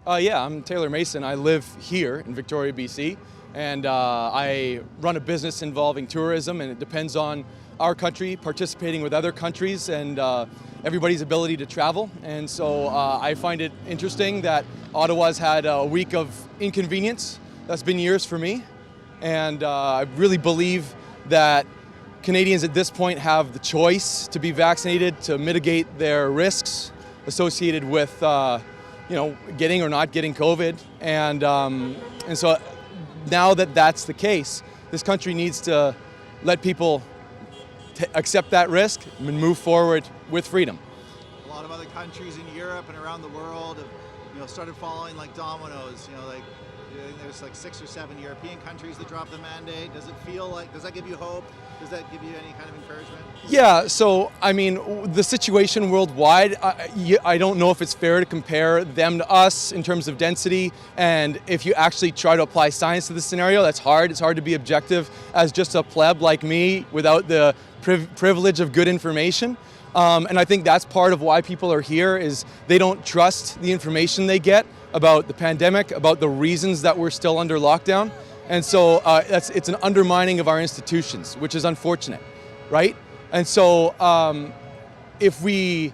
Yeah, I'm Taylor Mason. I live here in Victoria, BC, and I run a business involving tourism, and it depends on our country participating with other countries and everybody's ability to travel. And so I find it interesting that Ottawa's had a week of inconvenience. That's been years for me, and I really believe that Canadians at this point have the choice to be vaccinated to mitigate their risks associated with getting or not getting COVID, and so now that that's the case, this country needs to let people accept that risk and move forward with freedom. A lot of other countries in Europe and around the world have, started following like dominoes. There's like 6 or 7 European countries that dropped the mandate. Does that give you hope? Does that give you any kind of encouragement? Yeah, so I mean, the situation worldwide, I don't know if it's fair to compare them to us in terms of density, and if you actually try to apply science to the scenario, that's hard. It's hard to be objective as just a pleb like me without the privilege of good information. And I think that's part of why people are here, is they don't trust the information they get about the pandemic, about the reasons that we're still under lockdown. And so it's an undermining of our institutions, which is unfortunate, right? And so if we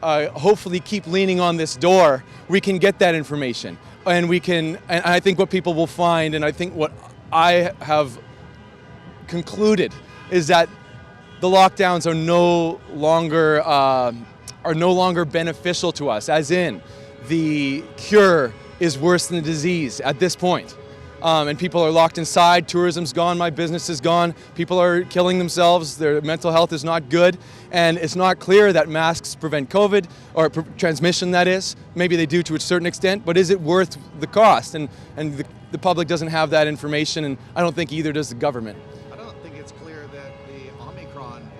hopefully keep leaning on this door, we can get that information. And I think what people will find, and I think what I have concluded, is that the lockdowns are no longer beneficial to us, as in the cure is worse than the disease at this point. And people are locked inside, tourism's gone, my business is gone, people are killing themselves, their mental health is not good, and it's not clear that masks prevent COVID, or transmission that is. Maybe they do to a certain extent, but is it worth the cost? And the public doesn't have that information, and I don't think either does the government. I don't think it's clear that the Omicron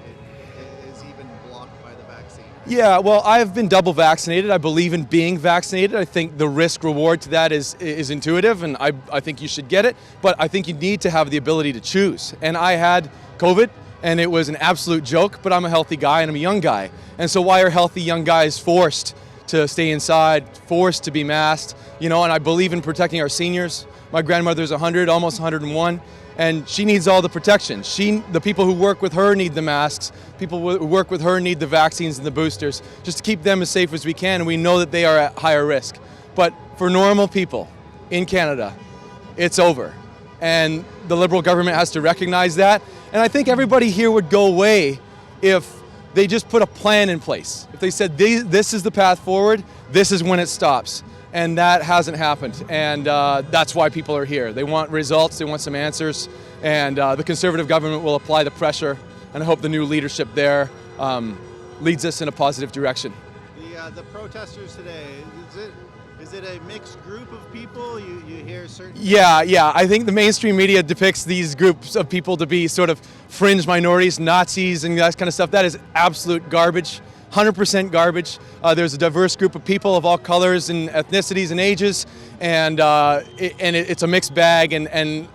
is even blocked by the vaccine. Yeah, well, I've been double vaccinated. I believe in being vaccinated. I think the risk reward to that is intuitive, and I think you should get it. But I think you need to have the ability to choose. And I had COVID, and it was an absolute joke, but I'm a healthy guy and I'm a young guy. And so why are healthy young guys forced to stay inside, forced to be masked? And I believe in protecting our seniors. My grandmother's 100, almost 101. And she needs all the protection. The people who work with her need the masks. People who work with her need the vaccines and the boosters, just to keep them as safe as we can. And we know that they are at higher risk. But for normal people in Canada, it's over. And the Liberal government has to recognize that. And I think everybody here would go away if they just put a plan in place. If they said, this is the path forward, this is when it stops. And that hasn't happened, and that's why people are here. They want results, they want some answers, and the Conservative government will apply the pressure, and I hope the new leadership there leads us in a positive direction. The protesters today, is it a mixed group of people? You hear certain... Yeah, I think the mainstream media depicts these groups of people to be sort of fringe minorities, Nazis, and that kind of stuff. That is absolute garbage. 100% garbage. There's a diverse group of people of all colors and ethnicities and ages, and it's a mixed bag. And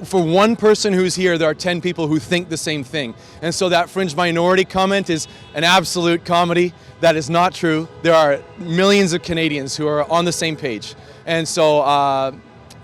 for one person who's here, there are 10 people who think the same thing. And so that fringe minority comment is an absolute comedy. That is not true. There are millions of Canadians who are on the same page. And so,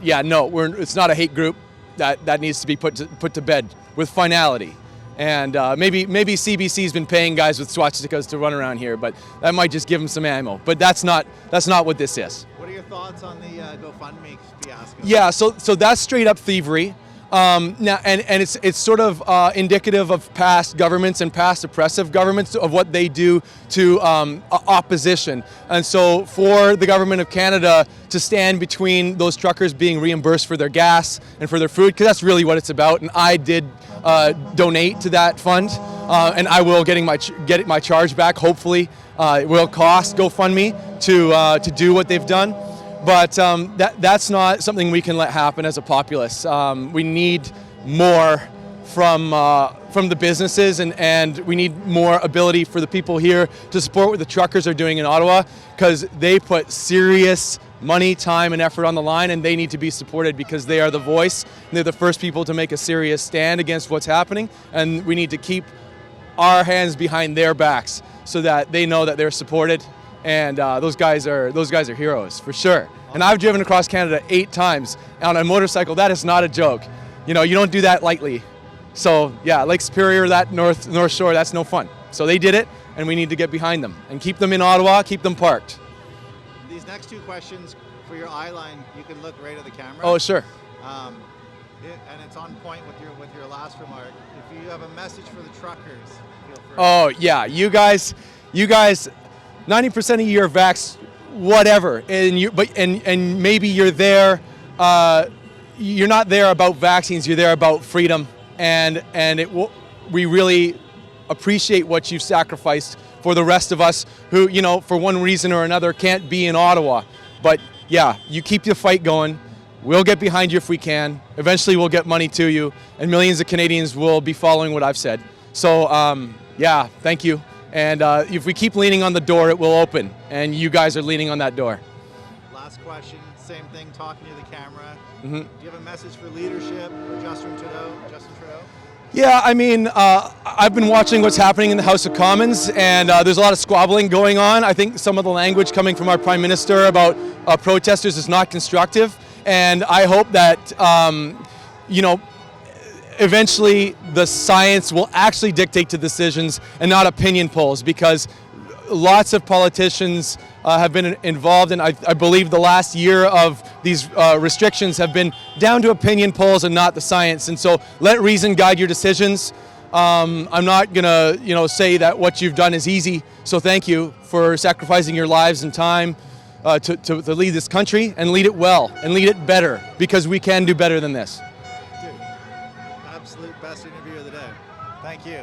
it's not a hate group. That needs to be put to bed with finality. And maybe CBC's been paying guys with swastikas to run around here, but that might just give them some ammo. But that's not what this is. What are your thoughts on the GoFundMe fiasco? Yeah, so that's straight up thievery. Now, and it's sort of indicative of past governments and past oppressive governments, of what they do to opposition. And so for the government of Canada to stand between those truckers being reimbursed for their gas and for their food, because that's really what it's about. And I did donate to that fund, and I will get my charge back. Hopefully, it will cost GoFundMe to do what they've done. But that's not something we can let happen as a populace. We need more from the businesses, and we need more ability for the people here to support what the truckers are doing in Ottawa, because they put serious money, time, and effort on the line, and they need to be supported because they are the voice. And they're the first people to make a serious stand against what's happening, and we need to keep our hands behind their backs so that they know that they're supported And those guys are heroes for sure. And I've driven across Canada 8 times on a motorcycle. That is not a joke. You know, you don't do that lightly. So yeah, Lake Superior, that North Shore, that's no fun. So they did it, and we need to get behind them and keep them in Ottawa, keep them parked. These next 2 questions for your eye line, you can look right at the camera. Oh, sure. And it's on point with your last remark. If you have a message for the truckers, feel free. Oh yeah, you guys, 90% of you are vax, whatever, and maybe you're there. You're not there about vaccines. You're there about freedom, and we really appreciate what you've sacrificed for the rest of us who, you know, for one reason or another can't be in Ottawa. But yeah, you keep the fight going. We'll get behind you if we can. Eventually we'll get money to you, and millions of Canadians will be following what I've said. So yeah, thank you. And if we keep leaning on the door, it will open, and you guys are leaning on that door. Last question, same thing, talking to the camera. Mm-hmm. Do you have a message for leadership or Justin Trudeau? Yeah, I mean, I've been watching what's happening in the House of Commons, and there's a lot of squabbling going on. I think some of the language coming from our Prime Minister about protesters is not constructive, and I hope that, you know, eventually the science will actually dictate to decisions and not opinion polls, because lots of politicians have been involved, and I believe the last year of these restrictions have been down to opinion polls and not the science. And so let reason guide your decisions. I'm not gonna, you know, say that what you've done is easy. So thank you for sacrificing your lives and time to lead this country, and lead it well and lead it better, because we can do better than this. Dude, absolute best interview of the day. Thank you.